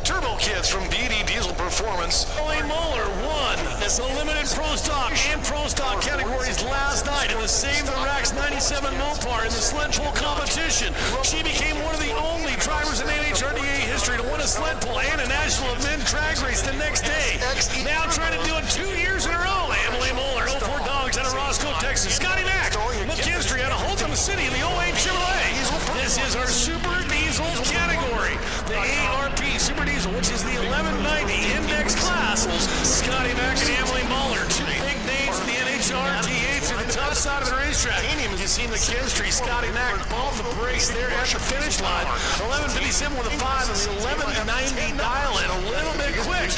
Turbo Kits from BD Diesel Performance. Emily Muller won as the limited Pro Stock and Pro Stock categories last night in the Save the Racks 97 Mopar in the sled pull competition. She became one of the only drivers in NHRDA history to win a sled pull and a national event drag race the next day. Now trying to do it 2 years in a row. Emily Muller, 04 Dogs out of Roscoe, Texas. Scotty Mack, McKinstry out of Holcomb City in the 08 Chevrolet. This is our Super Diesel category. The ARP Super Diesel, which is the 1190 Index class. Scotty Mack and Emily Muller, 2 big names in the NHRDA to the top side of the racetrack. You see McKinstry, Scotty Mack, off the brakes there at the finish line. 1157 with a 5 and the 1190 dial in. A little bit quick.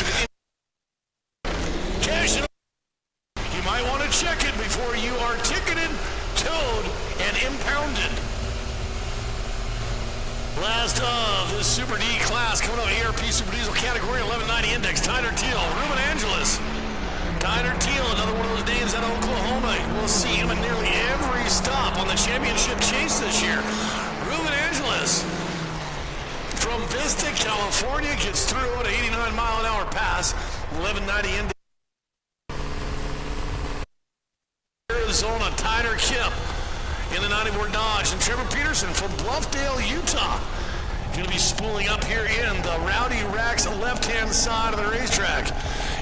Cash it. You might want to check it before you are ticketed, towed, and impounded. Last of the Super D class coming up, ARP Super Diesel category, 1190 Index, Tyler Teal, Ruben Angeles. Tyler Teal, another one of those names out of Oklahoma. We'll see him in nearly every stop on the championship chase this year. Ruben Angeles from Vista, California, gets through at an 89-mile-an-hour pass, 1190 Index. Arizona, Tyler Kip in the 94 Dodge, and Trevor Peterson from Bluffdale, Utah. Going to be spooling up here in the Rowdy Rack's left-hand side of the racetrack.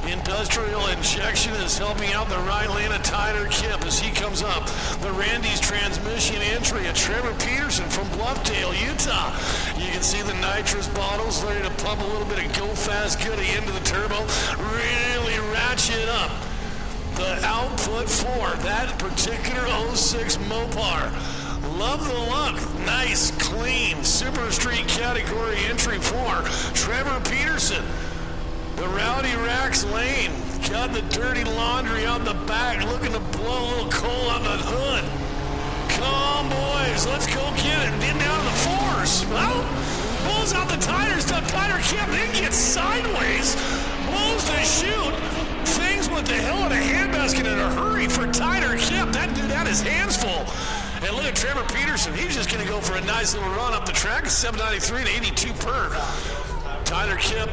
Industrial Injection is helping out the right lane of Tyler Kip as he comes up. The Randy's transmission entry of Trevor Peterson from Bluffdale, Utah. You can see the nitrous bottles ready to pump a little bit of Go Fast Goody into the turbo. Really ratchet up the out output for that particular 06 Mopar. Love the look. Nice, clean, Super Street category entry for Trevor Peterson. The Rowdy Racks lane. Got the dirty laundry on the back, looking to blow a little coal on the hood. Come on, boys. Let's go get it. Get down to the fours. Well, blows out the tires. Tyler Kemp then gets sideways. Blows the chute. Things went to hell in a handbasket in a hurry for Tyler Kemp. That dude had his hands full. And look at Trevor Peterson. He's just going to go for a nice little run up the track. 793 to 82 per. Tyler Kemp,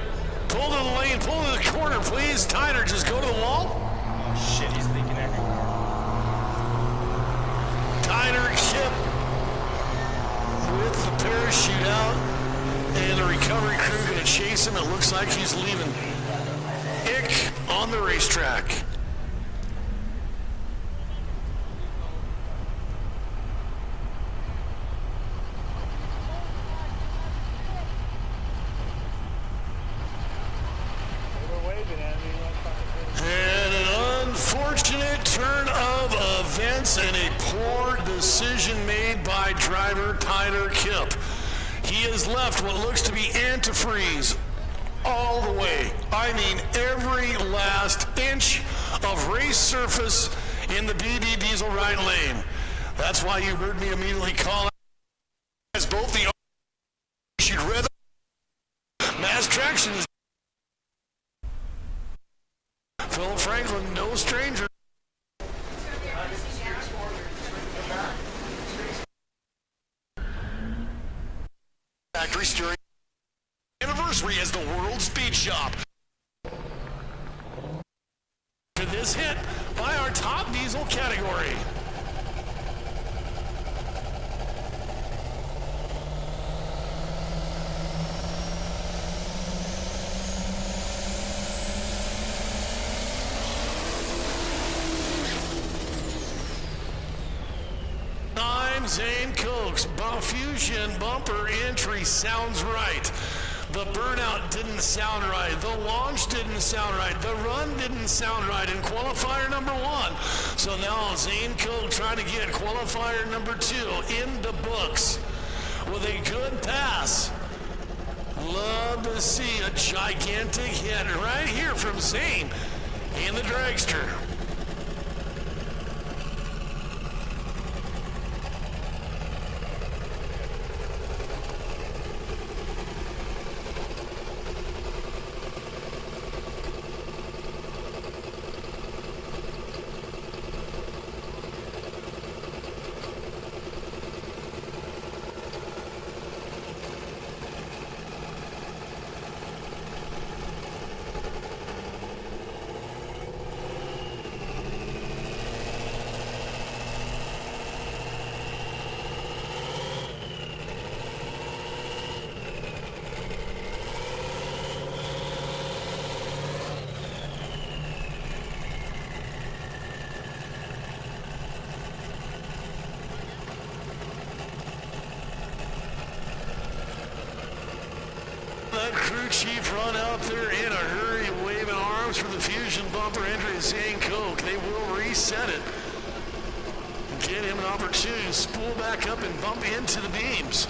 pull to the lane, pull to the corner, please. Tyler, just go to the wall. Oh, shit, he's leaking everywhere. Tyler Kemp with the parachute out. And the recovery crew going to chase him. It looks like he's leaving Ick on the racetrack. And an unfortunate turn of events and a poor decision made by driver Tyler Kemp. He has left what looks to be antifreeze all the way. I mean, every last inch of race surface in the BB Diesel right lane. That's why you heard me immediately call out as both the should read mass traction is Philip Franklin, no stranger. Factory steering anniversary as the World Speed Shop. To this hit by our top diesel category. Zane Koch's Fusion bumper entry sounds right. The Burnout didn't sound right. The launch didn't sound right. The run didn't sound right in qualifier number 1. So now Zane Koch trying to get qualifier number 2 in the books with a good pass. Love to see a gigantic hit right here from Zane in the dragster. That crew chief run out there in a hurry, waving arms for the Fusion bumper entry to Zane Koch. They will reset it. Get him an opportunity to spool back up and bump into the beams.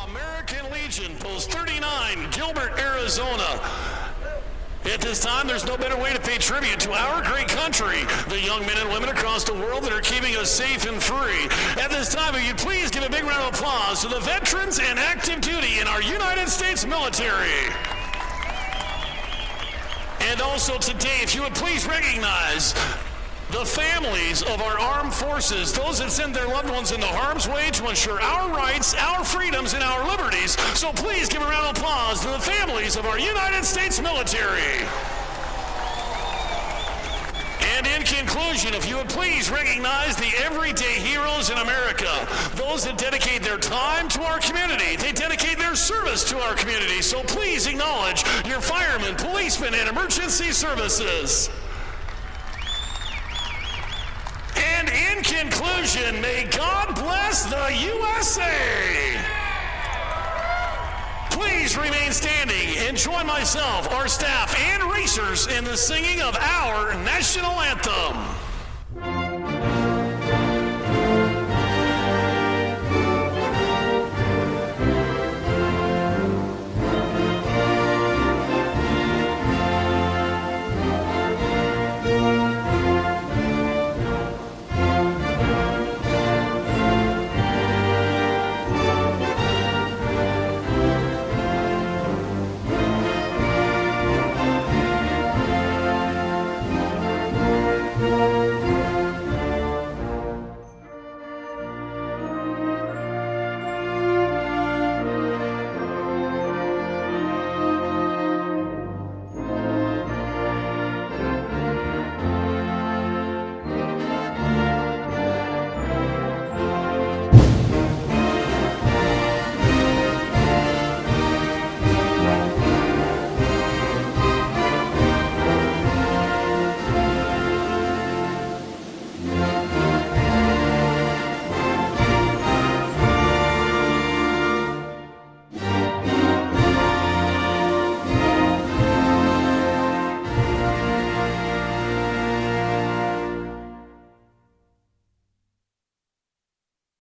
American Legion, post 39, Gilbert, Arizona. At this time, there's no better way to pay tribute to our great country. country, the young men and women across the world that are keeping us safe and free. At this time, if you please give a big round of applause to the veterans and active duty in our United States military. And also today, if you would please recognize the families of our armed forces, those that send their loved ones into harm's way to ensure our rights, our freedoms, and our liberties. So please give a round of applause to the families of our United States military. And in conclusion, if you would please recognize the everyday heroes in America, those that dedicate their time to our community, they dedicate their service to our community. So please acknowledge your firemen, policemen, and emergency services. And in conclusion, may God bless the USA. Please remain standing and join myself, our staff, and racers in the singing of our